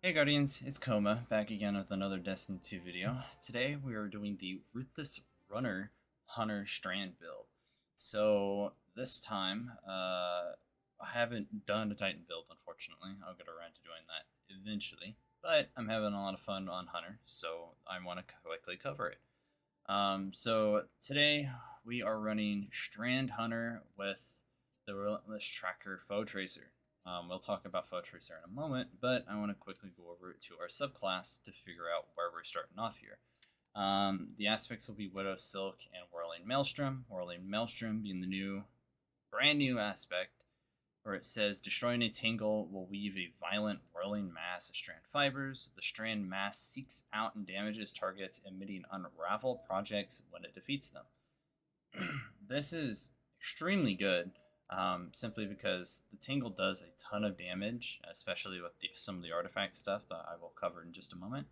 Hey Guardians, it's Koma, back again with another Destiny 2 video. Today we are doing the Ruthless Runner Hunter Strand build. So this time, I haven't done a Titan build, unfortunately. I'll get around to doing that eventually. But I'm having a lot of fun on Hunter, so I want to quickly cover it. So today we are running Strand Hunter with the Relentless Tracker Foetracer. We'll talk about Foetracer in a moment, but I want to quickly go over to our subclass to figure out where we're starting off here. The aspects will be Widow Silk and Whirling Maelstrom. Whirling Maelstrom being the brand new aspect, where it says destroying a tangle will weave a violent whirling mass of strand fibers. The strand mass seeks out and damages targets, emitting unravel projects when it defeats them. This is extremely good, simply because the Tangle does a ton of damage, especially with some of the artifact stuff that I will cover in just a moment.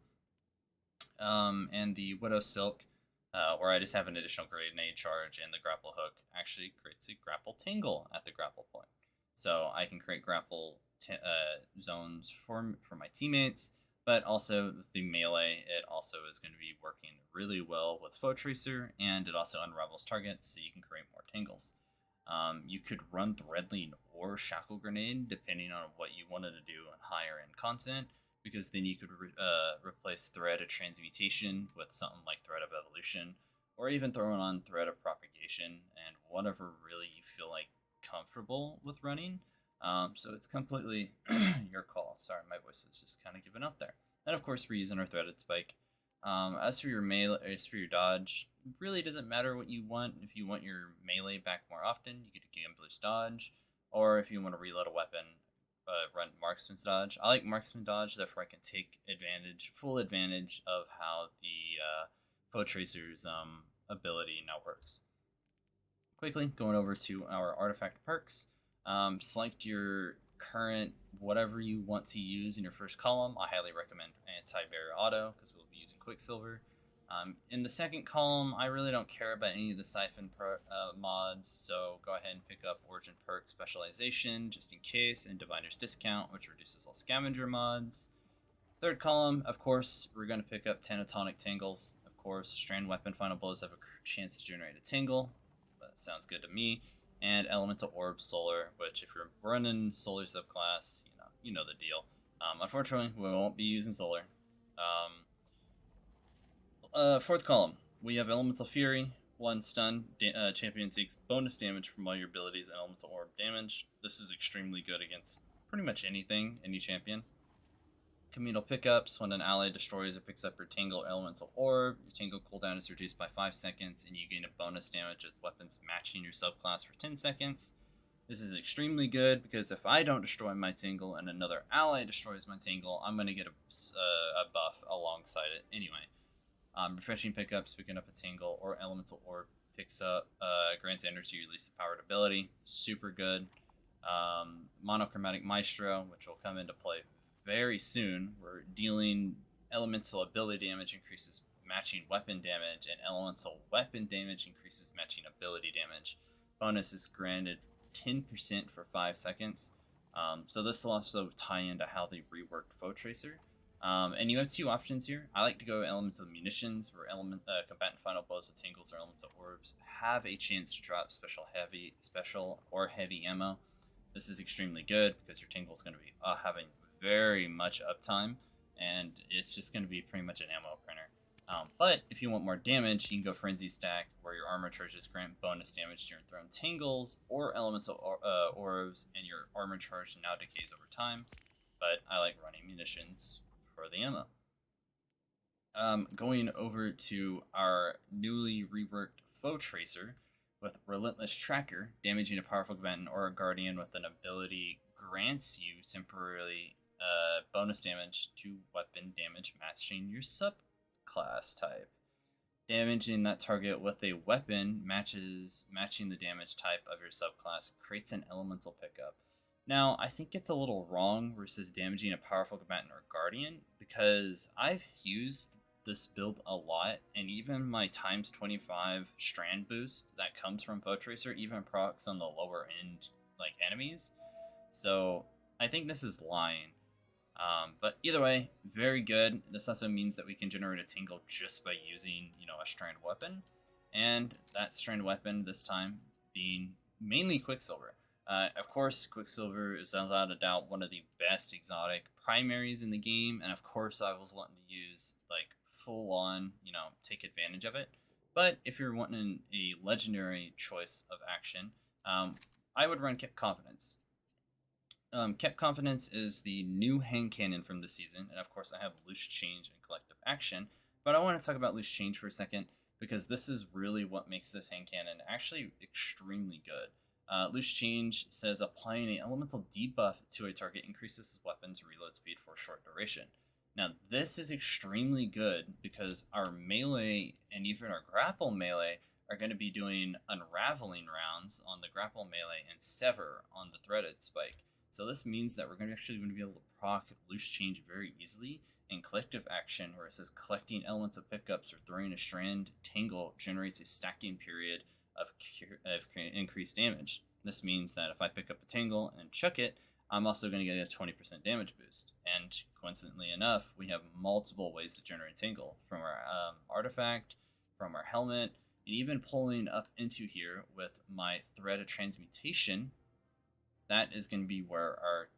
And the Widow Silk, where I just have an additional grenade charge, and the grapple hook actually creates a grapple tingle at the grapple point. So I can create grapple zones for my teammates, but also the melee, it also is going to be working really well with Foetracer, and it also unravels targets, so you can create more tangles. You could run Threadling or Shackle Grenade, depending on what you wanted to do in higher end content, because then you could replace Thread of Transmutation with something like Thread of Evolution, or even throwing on Thread of Propagation, and whatever really you feel like comfortable with running. So it's completely your call. Sorry, my voice is just kind of giving up there. And of course, we're using our Threaded Spike. As for your dodge, it really doesn't matter what you want. If you want your melee back more often, you could Game Boost dodge, or if you want to reload a weapon, run Marksman's dodge. I like Marksman dodge, therefore I can take full advantage of how the Foetracer's ability now works. Quickly going over to our artifact perks. Select your current whatever you want to use in your first column. I highly recommend anti-barrier auto because we'll be using Quicksilver. In the second column, I really don't care about any of the siphon mods, so go ahead and pick up Origin Perk Specialization just in case, and Diviner's Discount, which reduces all scavenger mods. Third column, of course, we're going to pick up Tanatonic Tangles. Of course, Strand Weapon Final Blows have a chance to generate a Tangle. That sounds good to me. And Elemental Orb Solar, which if you're running Solar subclass, you know the deal. Unfortunately, we won't be using Solar. Fourth column, we have Elemental Fury. 1 stun. Champion takes bonus damage from all your abilities and Elemental Orb damage. This is extremely good against pretty much anything, any champion. Communal pickups. When an ally destroys or picks up your Tangle Elemental Orb, your Tangle cooldown is reduced by 5 seconds, and you gain a bonus damage with weapons matching your subclass for 10 seconds. This is extremely good because if I don't destroy my Tangle and another ally destroys my Tangle, I'm going to get a buff alongside it anyway. Refreshing pickups, picking up a Tangle or Elemental Orb picks up, grants energy, release the powered ability. Super good. Monochromatic Maestro, which will come into play very soon. We're dealing elemental ability damage increases matching weapon damage, and elemental weapon damage increases matching ability damage. Bonus is granted 10% for 5 seconds. So this will also tie into how they reworked Foetracer. And you have 2 options here. I like to go Elemental Munitions, where combatant final blows with Tangles or Elemental Orbs have a chance to drop special or heavy ammo. This is extremely good because your Tangle is going to be having very much uptime, and it's just going to be pretty much an ammo printer. But if you want more damage, you can go Frenzy Stack, where your armor charges grant bonus damage to your thrown Tangles or Elemental Orbs, and your armor charge now decays over time. But I like running Munitions for the ammo. Going over to our newly reworked Foetracer with Relentless Tracker, damaging a powerful combatant or a guardian with an ability grants you temporarily bonus damage to weapon damage matching your subclass type. Damaging that target with a weapon matching the damage type of your subclass creates an elemental pickup. Now, I think it's a little wrong versus damaging a powerful combatant or guardian, because I've used this build a lot, and even my times 25 strand boost that comes from Foetracer even procs on the lower end like enemies. So I think this is lying. But either way, very good. This also means that we can generate a Tangle just by using, a strand weapon. And that strand weapon this time being mainly Quicksilver. Of course, Quicksilver is without a doubt one of the best exotic primaries in the game, and of course I was wanting to use like full on, take advantage of it. But if you're wanting a legendary choice of action, I would run Kept Confidence. Kept Confidence is the new hand cannon from the season, and of course I have Loose Change and Collective Action. But I want to talk about Loose Change for a second because this is really what makes this hand cannon actually extremely good. Loose Change says applying an elemental debuff to a target increases his weapon's reload speed for a short duration. Now this is extremely good because our melee and even our grapple melee are going to be doing unraveling rounds on the grapple melee and sever on the threaded spike. So this means that we're actually going to be able to proc Loose Change very easily. In Collective Action, where it says collecting elements of pickups or throwing a strand, Tangle generates a stacking period of increased damage. This means that if I pick up a Tangle and chuck it, I'm also going to get a 20% damage boost. And coincidentally enough, we have multiple ways to generate Tangle, from our artifact, from our helmet, and even pulling up into here with my Thread of Transmutation. That is going to be where our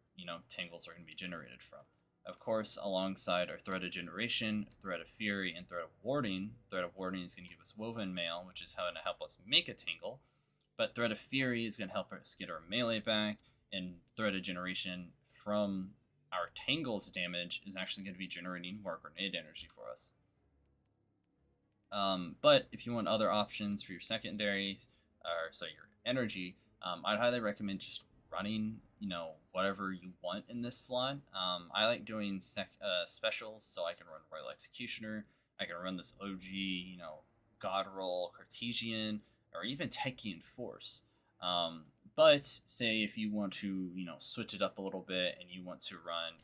Tangles are going to be generated from. Of course, alongside our Thread of Generation, Thread of Fury, and Thread of Warding. Thread of Warding is going to give us Woven Mail, which is going to help us make a Tangle. But Thread of Fury is going to help us get our melee back, and Thread of Generation from our Tangle's damage is actually going to be generating more grenade energy for us. But if you want other options for your secondaries, or so your energy, I'd highly recommend just running, whatever you want in this slot. I like doing specials, so I can run Royal Executioner, I can run this OG, God Roll, Cartesian, or even Techian Force. But say if you want to, switch it up a little bit and you want to run,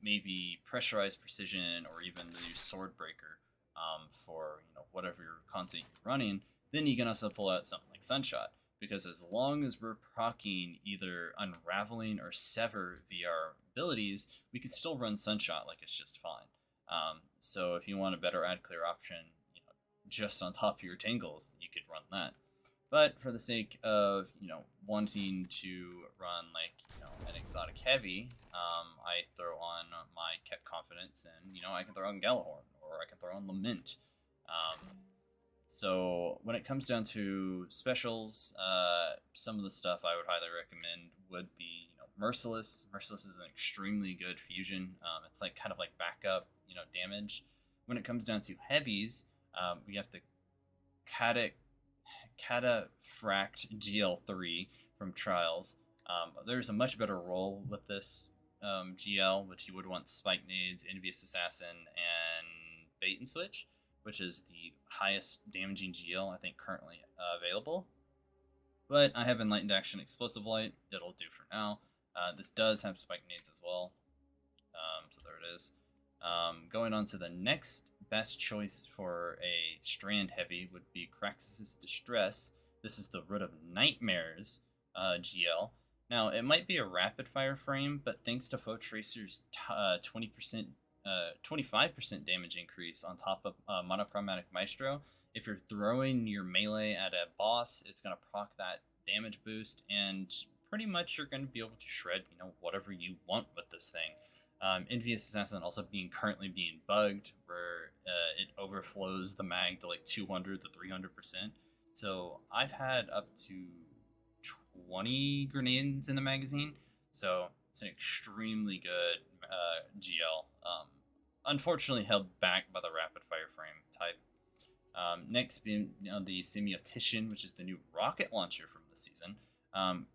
maybe Pressurized Precision or even the new Swordbreaker for, whatever your content you're running, then you can also pull out something like Sunshot. Because as long as we're proccing either Unraveling or Sever via our abilities, we can still run Sunshot like it's just fine. So if you want a better add clear option, just on top of your Tangles, you could run that. But for the sake of, wanting to run like, an exotic heavy, I throw on my Kept Confidence, and, I can throw on Galahorn, or I can throw on Lament. So when it comes down to specials, some of the stuff I would highly recommend would be, Merciless. Merciless is an extremely good fusion. It's like kind of like backup, damage. When it comes down to heavies, we have the Cataphract GL3 from Trials. There's a much better role with this GL, which you would want Spike Nades, Envious Assassin, and Bait and Switch, which is the highest damaging GL I think currently available. But I have Enlightened Action Explosive Light. It'll do for now. This does have Spike Nades as well. So there it is. Going on to the next best choice for a Strand Heavy would be Craxus Distress. This is the Root of Nightmares GL. Now, it might be a rapid fire frame, but thanks to Foetracer's 20%, 25% damage increase on top of Monochromatic Maestro, if you're throwing your melee at a boss, it's going to proc that damage boost, and pretty much you're going to be able to shred, whatever you want with this thing. Envious Assassin also currently being bugged, where it overflows the mag to like 200 to 300%. So I've had up to 20 grenades in the magazine, so it's an extremely good GL. Unfortunately held back by the rapid fire frame type. Next being the Semiotician, which is the new rocket launcher from the season.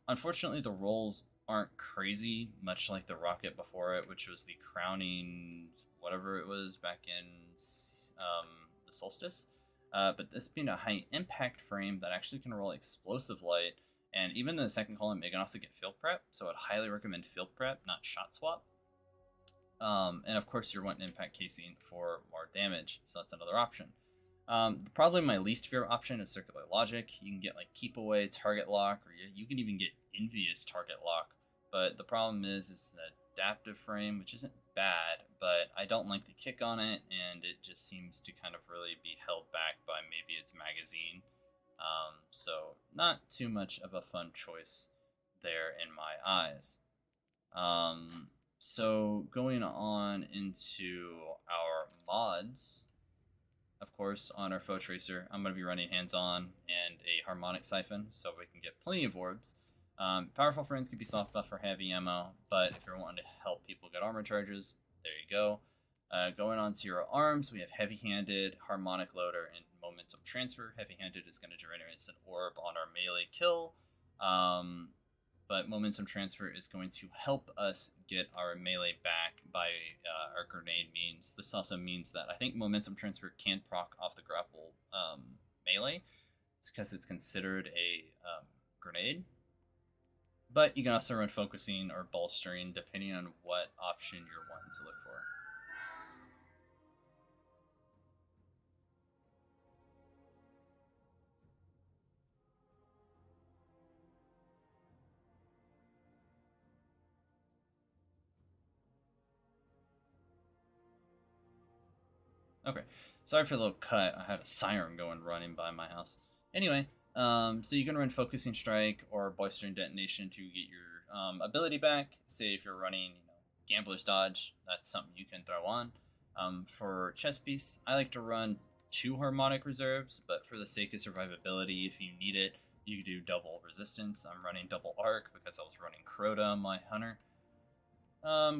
Unfortunately, the rolls aren't crazy, much like the rocket before it, which was the crowning whatever it was back in the Solstice. But this being a high impact frame that actually can roll Explosive Light, and even in the second column, it can also get Field Prep, so I'd highly recommend Field Prep, not Shot Swap. And of course, you're wanting Impact Casing for more damage, so that's another option. Probably my least favorite option is Circular Logic. You can get like Keep Away, Target Lock, or you can even get Envious Target Lock. But the problem is that adaptive frame, which isn't bad, but I don't like the kick on it, and it just seems to kind of really be held back by maybe its magazine. So not too much of a fun choice there in my eyes. So going on into our mods, of course, on our Foetracer, I'm going to be running hands-on and a harmonic siphon, so we can get plenty of orbs. Powerful friends can be soft buff for heavy ammo, but if you're wanting to help people get armor charges, there you go. Going on to your arms, we have heavy-handed, harmonic loader, and momentum transfer. Heavy-handed is going to generate an orb on our melee kill, but momentum transfer is going to help us get our melee back by our grenade means. This also means that I think momentum transfer can proc off the grapple melee. It's because it's considered a grenade. But you can also run focusing or bolstering depending on what option you're wanting to look for. Okay, sorry for the little cut. I had a siren going running by my house. Anyway, so you can run Focusing Strike or Bolstering Detonation to get your ability back. Say if you're running, Gambler's Dodge, that's something you can throw on. For Chest Piece, I like to run 2 Harmonic Reserves, but for the sake of survivability, if you need it, you can do double resistance. I'm running double arc because I was running Crota on my Hunter.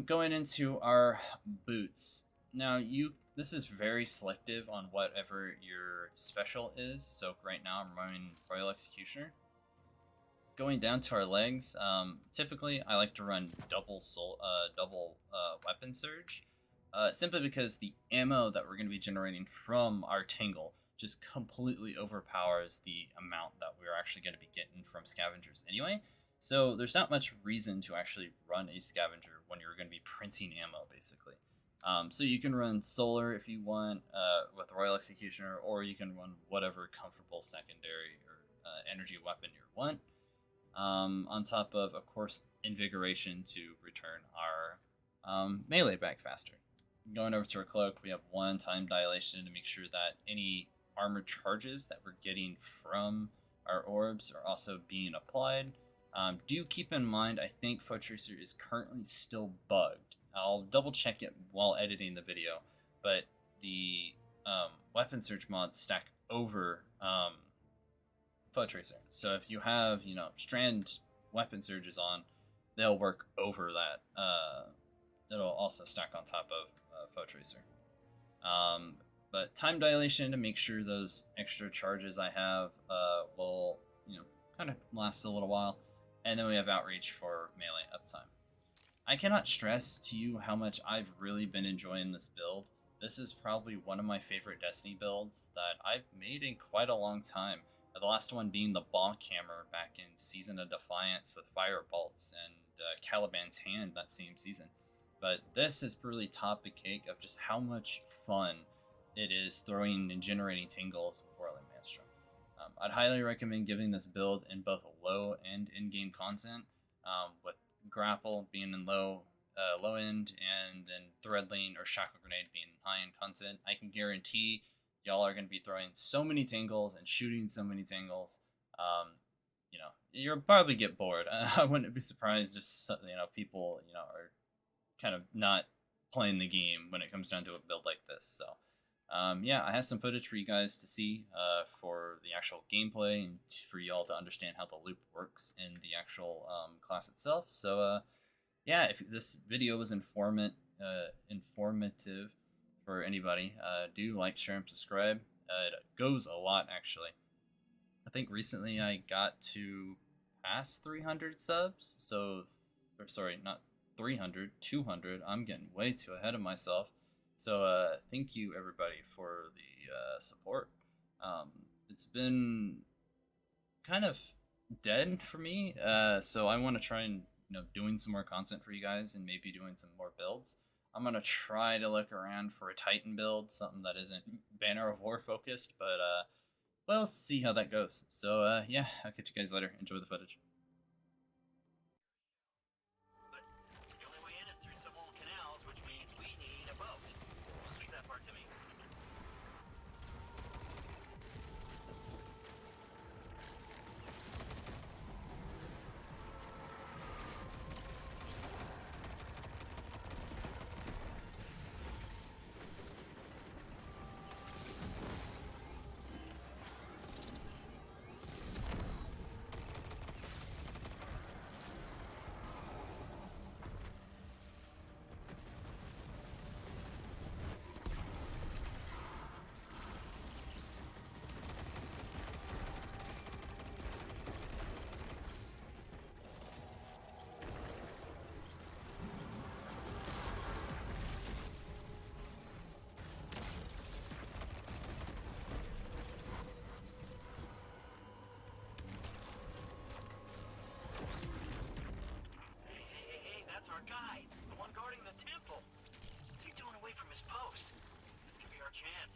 Going into our boots. Now, this is very selective on whatever your special is. So right now I'm running Royal Executioner. Going down to our legs, typically I like to run double weapon surge, simply because the ammo that we're going to be generating from our Tangle just completely overpowers the amount that we're actually going to be getting from scavengers anyway. So there's not much reason to actually run a scavenger when you're going to be printing ammo, basically. So you can run Solar if you want with Royal Executioner, or you can run whatever comfortable secondary or energy weapon you want. On top of course, Invigoration to return our melee back faster. Going over to our cloak, we have 1 time dilation to make sure that any armor charges that we're getting from our orbs are also being applied. Do keep in mind, I think Foetracer is currently still bugged. I'll double check it while editing the video, but the weapon surge mods stack over Foetracer. So if you have, strand weapon surges on, they'll work over that. It'll also stack on top of Foetracer. But time dilation to make sure those extra charges I have will, kind of last a little while. And then we have outreach for melee uptime. I cannot stress to you how much I've really been enjoying this build. This is probably one of my favorite Destiny builds that I've made in quite a long time. The last one being the Bonk Hammer back in Season of Defiance with Fire Bolts and Caliban's Hand that same season. But this has really topped the cake of just how much fun it is throwing and generating tingles with Whirling Maelstrom. I'd highly recommend giving this build in both low and in-game content, with Grapple being in low end, and then Threadling or Shackle Grenade being high end content. I can guarantee y'all are going to be throwing so many tingles and shooting so many tingles. You'll probably get bored. I wouldn't be surprised if people are kind of not playing the game when it comes down to a build like this. So yeah, I have some footage for you guys to see for the actual gameplay and for y'all to understand how the loop works in the actual class itself. So yeah, if this video was informative for anybody, do like, share, and subscribe. It goes a lot, actually. I think recently I got to past 300 subs, sorry, not 300, 200. I'm getting way too ahead of myself. So thank you everybody for the support. It's been kind of dead for me, so I want to try and doing some more content for you guys and maybe doing some more builds. I'm gonna try to look around for a Titan build, something that isn't Banner of War focused, but we'll see how that goes. So yeah, I'll catch you guys later. Enjoy the footage. his post. This could be our chance.